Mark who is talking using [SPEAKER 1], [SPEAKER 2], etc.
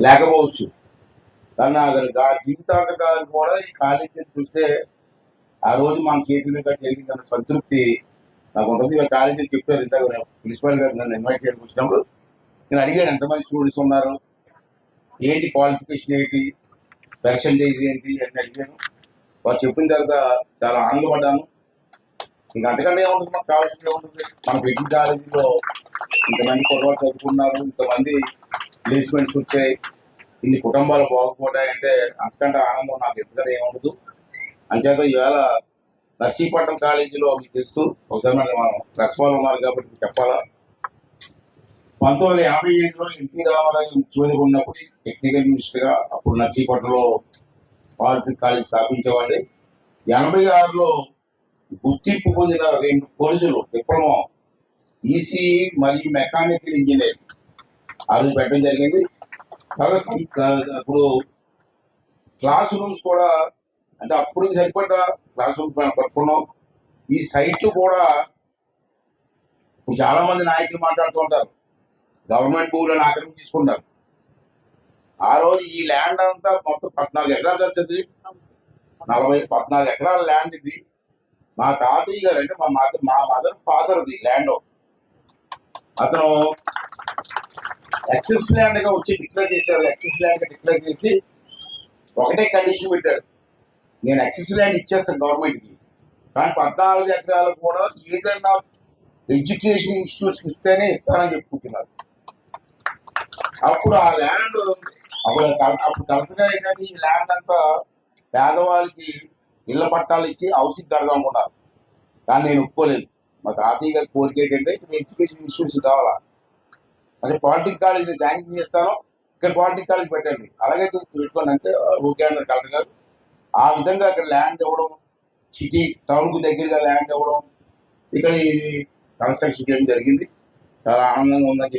[SPEAKER 1] లేకపోవచ్చు. కానీ జీవితాంతకాలం కూడా ఈ కాలేజీని చూస్తే ఆ రోజు మన చేతి మీద జరిగిందన్న సంతృప్తి నాకు ఉంటుంది. ఇవాళ కాలేజీలు చెప్తారు. ఇంత ప్రిన్సిపల్ గారు నన్ను ఇన్వైట్ చేయడానికి వచ్చినప్పుడు నేను అడిగాను, ఎంతమంది స్టూడెంట్స్ ఉన్నారు, ఏంటి క్వాలిఫికేషన్, ఏంటి పర్సంటేజ్ ఏంటి అని అడిగాను. వారు చెప్పిన తర్వాత చాలా ఆనందపడ్డాను. ఇంకా అంతకంటే ఏముంటుంది, మాకు కావాల్సింది ఏముంటుంది. మన డిగ్రీ కాలేజీలో ఇంతమంది కుటుంబాలు చదువుకున్నారు, ఇంతమంది ప్లేస్మెంట్స్ వచ్చాయి, ఇన్ని కుటుంబాలు బాగుపడ్డాయంటే అంతకంటే ఆనందం నాకు ఎందుకంటే ఏముండదు. అంచేత ఈవేళ నర్సీపట్నం కాలేజీలో మీకు తెలుసు, ఒకసారి మనం ప్రెస్ వాళ్ళు ఉన్నారు కాబట్టి చెప్పాలా. 1955లో ఎన్టీ రామారావు ముఖ్యమంత్రి ఉన్నప్పుడు టెక్నికల్ మినిస్టర్గా అప్పుడు నర్సీపట్నంలో పాలిటెక్నిక్ కాలేజ్ స్థాపించేవాడి. 86లో గుర్తింపు పొందిన 2 కోర్సులు డిప్లొమా ఈసీఈ మరియు మెకానికల్ ఇంజనీరింగ్ అది పెట్టడం జరిగింది. ఇప్పుడు క్లాస్ రూమ్స్ కూడా అంటే అప్పుడు సరిపడ్డ క్లాస్ రూమ్స్ మనం పట్టుకున్నాం. ఈ సైట్లు కూడా ఇప్పుడు చాలా మంది నాయకులు మాట్లాడుతూ ఉంటారు, గవర్నమెంట్ భూములను ఆక్రమించుకుంటారు. ఆ రోజు ఈ ల్యాండ్ అంతా మొత్తం 14 ఎకరాలు వస్తుంది. 14 ఎకరాల ల్యాండ్ ఇది. మా తాతయ్య గారు అంటే మా మదర్ ఫాదర్ది ల్యాండ్. అతను ఎక్సెస్ ల్యాండ్ గా వచ్చి డిక్లేర్ చేశారు. ఎక్సెస్ ల్యాండ్ డిక్లేర్ చేసి ఒకటే కండిషన్ పెట్టారు, నేను ఎక్సెస్ ల్యాండ్ ఇచ్చేస్తాను గవర్నమెంట్కి, కానీ 14 ఎకరాలు కూడా ఏదైనా ఎడ్యుకేషన్ ఇన్స్టిట్యూట్స్కి ఇస్తేనే ఇస్తానని చెప్పుకుంటున్నారు. అప్పుడు ఆ ల్యాండ్ అప్పుడు కరెక్ట్గా ఏంటంటే ఈ ల్యాండ్ అంతా పేదవాళ్ళకి ఇళ్ల పట్టాలు ఇచ్చి హౌసింగ్ కడదాం అనుకున్నారు. కానీ నేను ఒప్పుకోలేదు. మా తాతయ్య గారి కోరిక ఏంటంటే ఇక్కడ ఎడ్యుకేషన్ ఇన్స్టిట్యూట్స్ కావాలా, అంటే పాలిటెక్నిక్ కాలేజ్ నేను శాంక్షన్ చేస్తాను, ఇక్కడ పాలిటెక్నిక్ కాలేజ్ పెట్టండి, అలాగే పెట్టుకోండి అంటే ఓకే అన్నారు కలెక్టర్ గారు. ఆ విధంగా ఇక్కడ ల్యాండ్ ఇవ్వడం, సిటీ టౌన్కు దగ్గరగా ల్యాండ్ ఇవ్వడం, ఇక్కడ ఈ కన్స్ట్రక్షన్ చేయడం జరిగింది. చాలా ఆనందంగా ఉందని చెప్పి